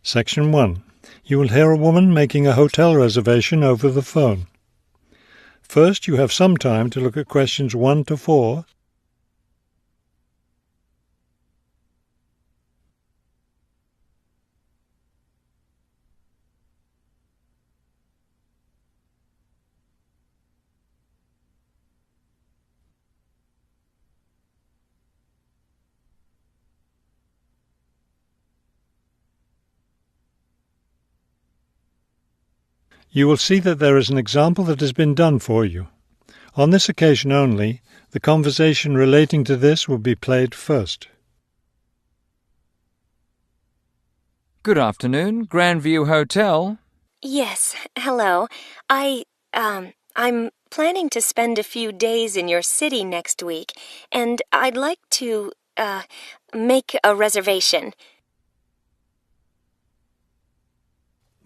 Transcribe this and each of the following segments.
Section 1. You will hear a woman making a hotel reservation over the phone. First, you have some time to look at questions 1 to 4. You will see that there is an example that has been done for you. On this occasion only, the conversation relating to this will be played first. Good afternoon, Grandview Hotel. Yes, hello. I'm planning to spend a few days in your city next week, and I'd like to, make a reservation.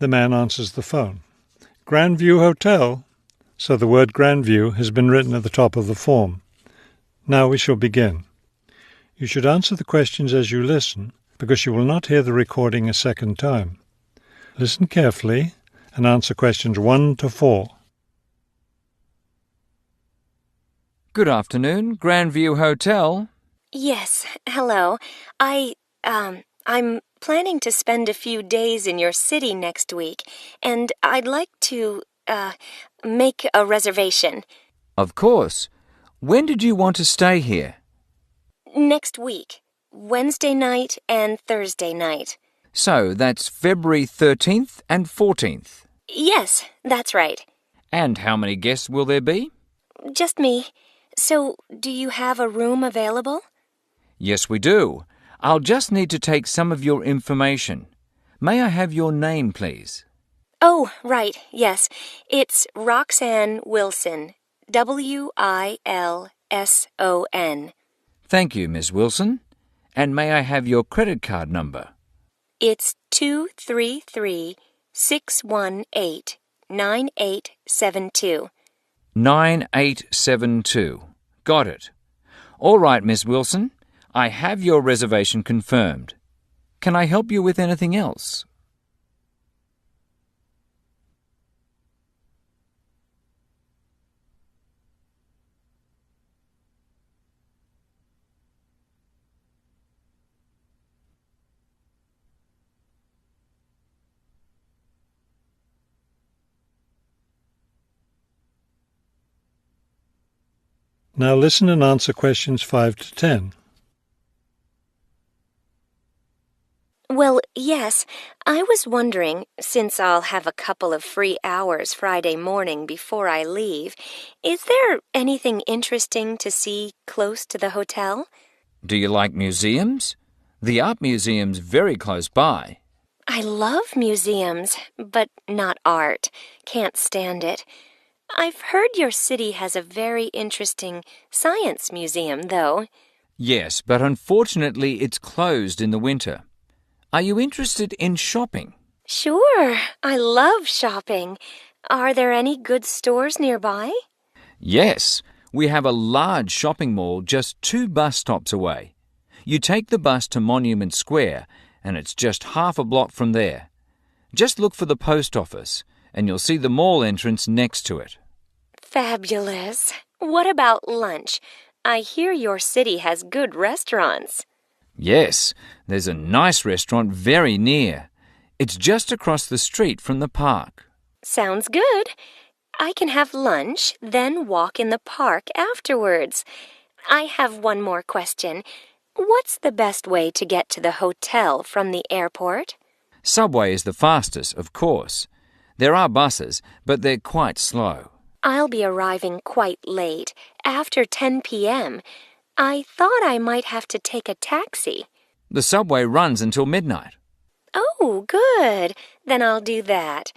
The man answers the phone. Grandview Hotel? So the word Grandview has been written at the top of the form. Now we shall begin. You should answer the questions as you listen, because you will not hear the recording a second time. Listen carefully and answer questions 1 to 4. Good afternoon, Grandview Hotel. Yes, hello. I'm planning to spend a few days in your city next week, and I'd like to, make a reservation. Of course. When did you want to stay here? Next week, Wednesday night and Thursday night. So that's February 13th and 14th. Yes, that's right. And how many guests will there be? Just me. So, do you have a room available? Yes, we do. I'll just need to take some of your information. May I have your name, please? Oh, right, yes. It's Roxanne Wilson. W-I-L-S-O-N. Thank you, Miss Wilson. And may I have your credit card number? It's 233-618-9872. 9872. Got it. All right, Miss Wilson. I have your reservation confirmed. Can I help you with anything else? Now listen and answer questions 5 to 10. Well, yes. I was wondering, since I'll have a couple of free hours Friday morning before I leave, is there anything interesting to see close to the hotel? Do you like museums? The art museum's very close by. I love museums, but not art. Can't stand it. I've heard your city has a very interesting science museum, though. Yes, but unfortunately it's closed in the winter. Are you interested in shopping? Sure, I love shopping. Are there any good stores nearby? Yes, we have a large shopping mall just 2 bus stops away. You take the bus to Monument Square, and it's just half a block from there. Just look for the post office, and you'll see the mall entrance next to it. Fabulous. What about lunch? I hear your city has good restaurants. Yes, there's a nice restaurant very near. It's just across the street from the park. Sounds good. I can have lunch, then walk in the park afterwards. I have one more question. What's the best way to get to the hotel from the airport? Subway is the fastest, of course. There are buses, but they're quite slow. I'll be arriving quite late, after 10 p.m. I thought I might have to take a taxi. The subway runs until midnight. Oh, good. Then I'll do that.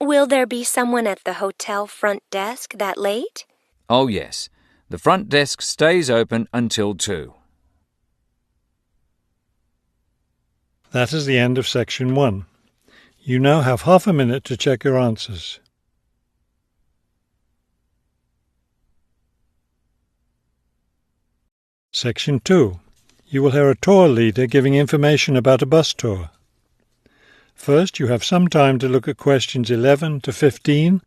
Will there be someone at the hotel front desk that late? Oh, yes. The front desk stays open until 2. That is the end of section 1. You now have half a minute to check your answers. Section 2. You will hear a tour leader giving information about a bus tour. First, you have some time to look at questions 11 to 15.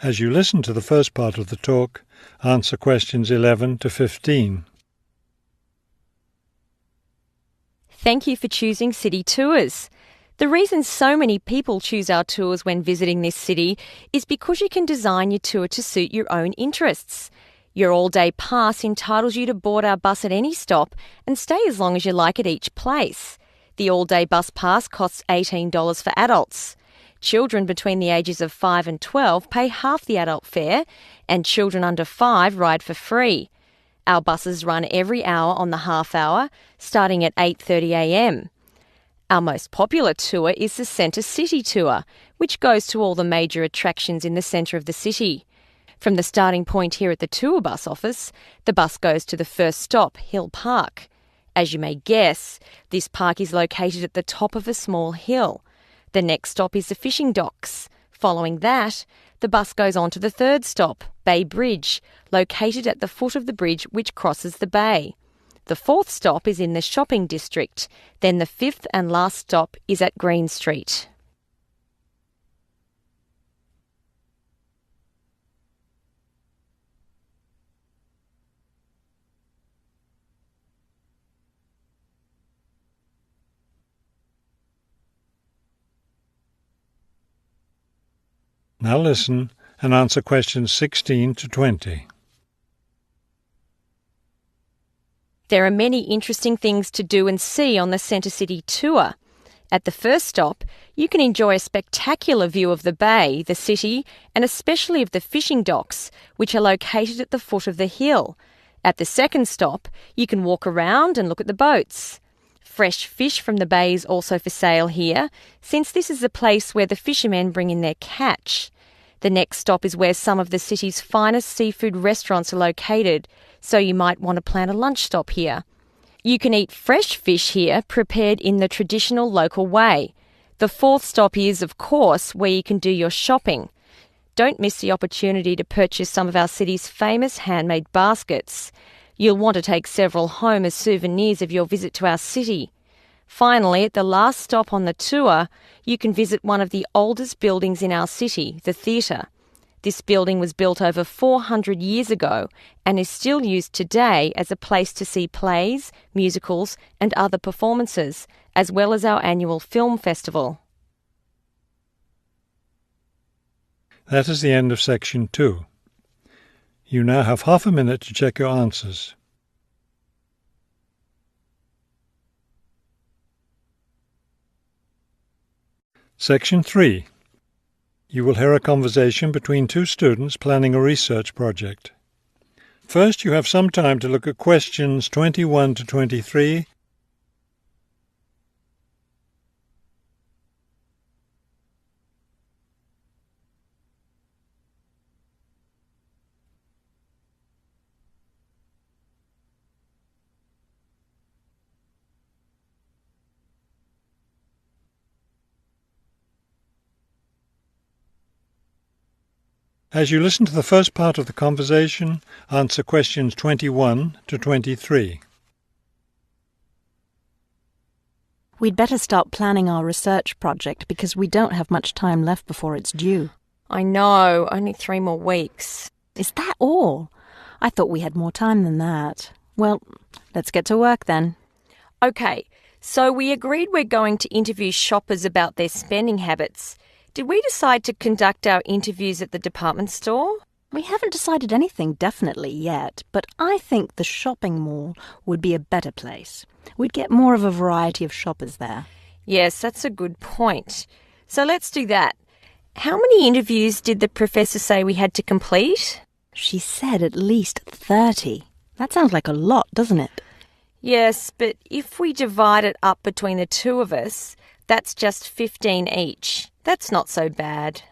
As you listen to the first part of the talk, answer questions 11 to 15. Thank you for choosing City Tours. The reason so many people choose our tours when visiting this city is because you can design your tour to suit your own interests. Your all-day pass entitles you to board our bus at any stop and stay as long as you like at each place. The all-day bus pass costs $18 for adults. Children between the ages of 5 and 12 pay half the adult fare, and children under 5 ride for free. Our buses run every hour on the half hour, starting at 8:30 a.m. Our most popular tour is the Centre City Tour, which goes to all the major attractions in the centre of the city. From the starting point here at the tour bus office, the bus goes to the first stop, Hill Park. As you may guess, this park is located at the top of a small hill. The next stop is the fishing docks. Following that, the bus goes on to the third stop, Bay Bridge, located at the foot of the bridge which crosses the bay. The fourth stop is in the shopping district. Then the fifth and last stop is at Green Street. Now listen and answer questions 16 to 20. There are many interesting things to do and see on the Centre City Tour. At the first stop, you can enjoy a spectacular view of the bay, the city, and especially of the fishing docks, which are located at the foot of the hill. At the second stop, you can walk around and look at the boats. Fresh fish from the bay is also for sale here, since this is the place where the fishermen bring in their catch. The next stop is where some of the city's finest seafood restaurants are located, so you might want to plan a lunch stop here. You can eat fresh fish here, prepared in the traditional local way. The fourth stop is, of course, where you can do your shopping. Don't miss the opportunity to purchase some of our city's famous handmade baskets. You'll want to take several home as souvenirs of your visit to our city. Finally, at the last stop on the tour, you can visit one of the oldest buildings in our city, the theatre. This building was built over 400 years ago and is still used today as a place to see plays, musicals and other performances, as well as our annual film festival. That is the end of section 2. You now have half a minute to check your answers. Section 3. You will hear a conversation between two students planning a research project. First, you have some time to look at questions 21 to 23. As you listen to the first part of the conversation, answer questions 21 to 23. We'd better start planning our research project because we don't have much time left before it's due. I know, only 3 more weeks. Is that all? I thought we had more time than that. Well, let's get to work then. Okay, so we agreed we're going to interview shoppers about their spending habits. Did we decide to conduct our interviews at the department store? We haven't decided anything definitely yet, but I think the shopping mall would be a better place. We'd get more of a variety of shoppers there. Yes, that's a good point. So let's do that. How many interviews did the professor say we had to complete? She said at least 30. That sounds like a lot, doesn't it? Yes, but if we divide it up between the two of us, that's just 15 each. That's not so bad.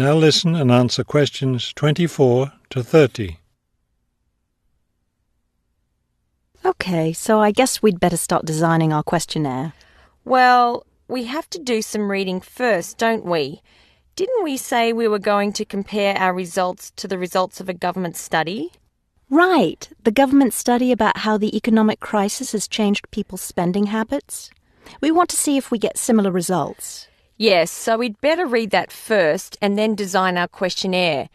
Now listen and answer questions 24 to 30. OK, so I guess we'd better start designing our questionnaire. Well, we have to do some reading first, don't we? Didn't we say we were going to compare our results to the results of a government study? Right, the government study about how the economic crisis has changed people's spending habits. We want to see if we get similar results. Yes, so we'd better read that first and then design our questionnaire.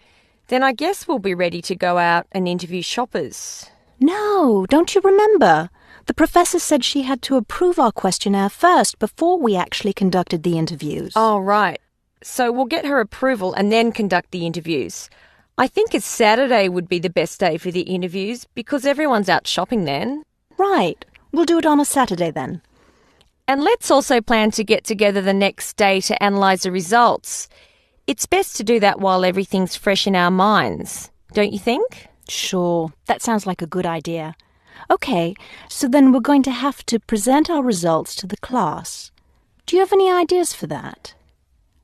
Then I guess we'll be ready to go out and interview shoppers. No, don't you remember? The professor said she had to approve our questionnaire first before we actually conducted the interviews. Oh, right. So we'll get her approval and then conduct the interviews. I think a Saturday would be the best day for the interviews because everyone's out shopping then. Right. We'll do it on a Saturday then. And let's also plan to get together the next day to analyse the results. It's best to do that while everything's fresh in our minds, don't you think? Sure, that sounds like a good idea. OK, so then we're going to have to present our results to the class. Do you have any ideas for that?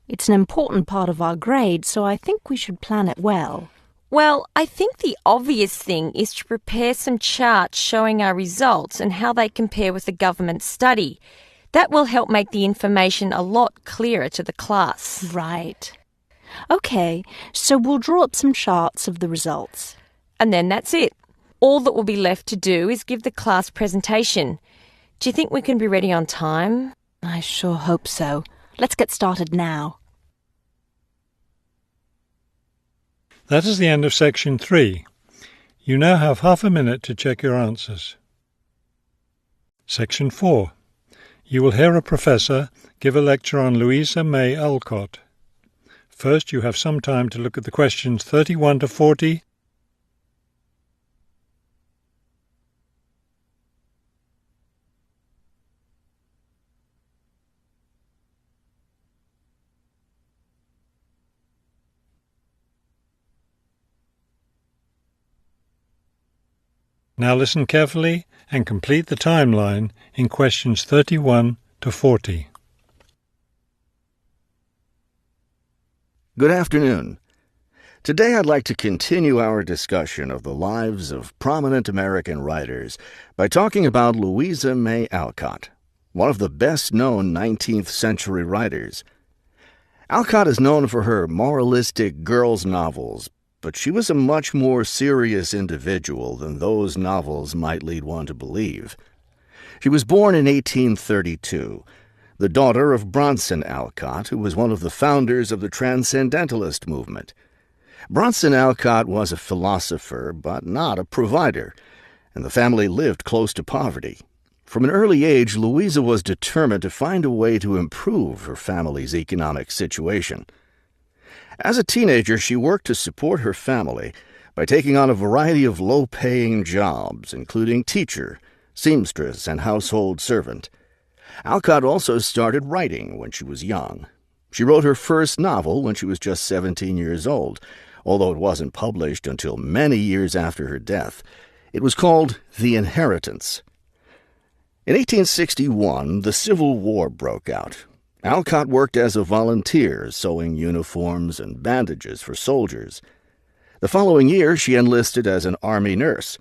It's an important part of our grade, so I think we should plan it well. Well, I think the obvious thing is to prepare some charts showing our results and how they compare with the government study. That will help make the information a lot clearer to the class. Right. OK, so we'll draw up some charts of the results. And then that's it. All that will be left to do is give the class presentation. Do you think we can be ready on time? I sure hope so. Let's get started now. That is the end of section 3. You now have half a minute to check your answers. Section 4. You will hear a professor give a lecture on Louisa May Alcott. First, you have some time to look at the questions 31 to 40. Now listen carefully and complete the timeline in questions 31 to 40. Good afternoon. Today I'd like to continue our discussion of the lives of prominent American writers by talking about Louisa May Alcott, one of the best-known 19th century writers. Alcott is known for her moralistic girls' novels, but she was a much more serious individual than those novels might lead one to believe. She was born in 1832, the daughter of Bronson Alcott, who was one of the founders of the Transcendentalist movement. Bronson Alcott was a philosopher, but not a provider, and the family lived close to poverty. From an early age, Louisa was determined to find a way to improve her family's economic situation. As a teenager, she worked to support her family by taking on a variety of low-paying jobs, including teacher, seamstress, and household servant. Alcott also started writing when she was young. She wrote her first novel when she was just 17 years old, although it wasn't published until many years after her death. It was called The Inheritance. In 1861, the Civil War broke out. Alcott worked as a volunteer, sewing uniforms and bandages for soldiers. The following year, she enlisted as an Army nurse.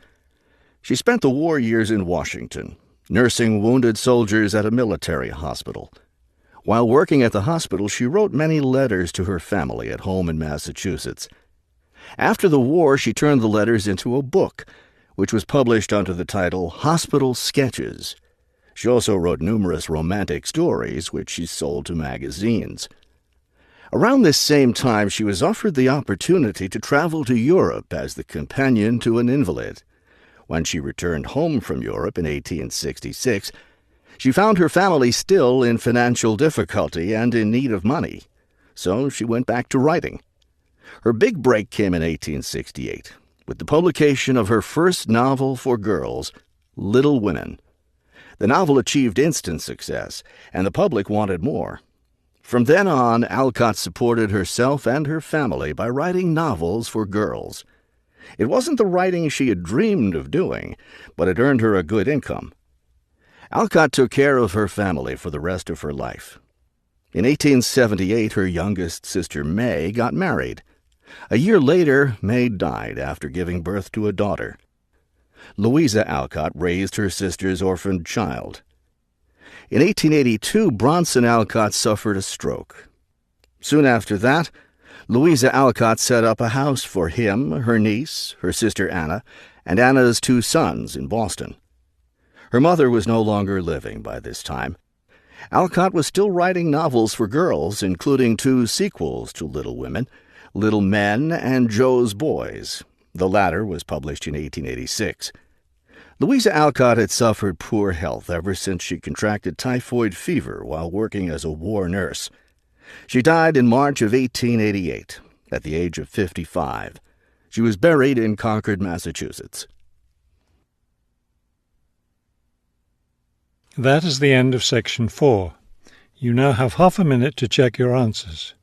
She spent the war years in Washington, nursing wounded soldiers at a military hospital. While working at the hospital, she wrote many letters to her family at home in Massachusetts. After the war, she turned the letters into a book, which was published under the title Hospital Sketches. She also wrote numerous romantic stories, which she sold to magazines. Around this same time, she was offered the opportunity to travel to Europe as the companion to an invalid. When she returned home from Europe in 1866, she found her family still in financial difficulty and in need of money, so she went back to writing. Her big break came in 1868 with the publication of her first novel for girls, Little Women. The novel achieved instant success, and the public wanted more. From then on, Alcott supported herself and her family by writing novels for girls. It wasn't the writing she had dreamed of doing, but it earned her a good income. Alcott took care of her family for the rest of her life. In 1878, her youngest sister May got married. A year later, May died after giving birth to a daughter. Louisa Alcott raised her sister's orphaned child. In 1882, Bronson Alcott suffered a stroke. Soon after that, Louisa Alcott set up a house for him, her niece, her sister Anna, and Anna's 2 sons in Boston. Her mother was no longer living by this time. Alcott was still writing novels for girls, including 2 sequels to Little Women, Little Men and Joe's Boys. The latter was published in 1886. Louisa Alcott had suffered poor health ever since she contracted typhoid fever while working as a war nurse. She died in March of 1888, at the age of 55. She was buried in Concord, Massachusetts. That is the end of section 4. You now have half a minute to check your answers.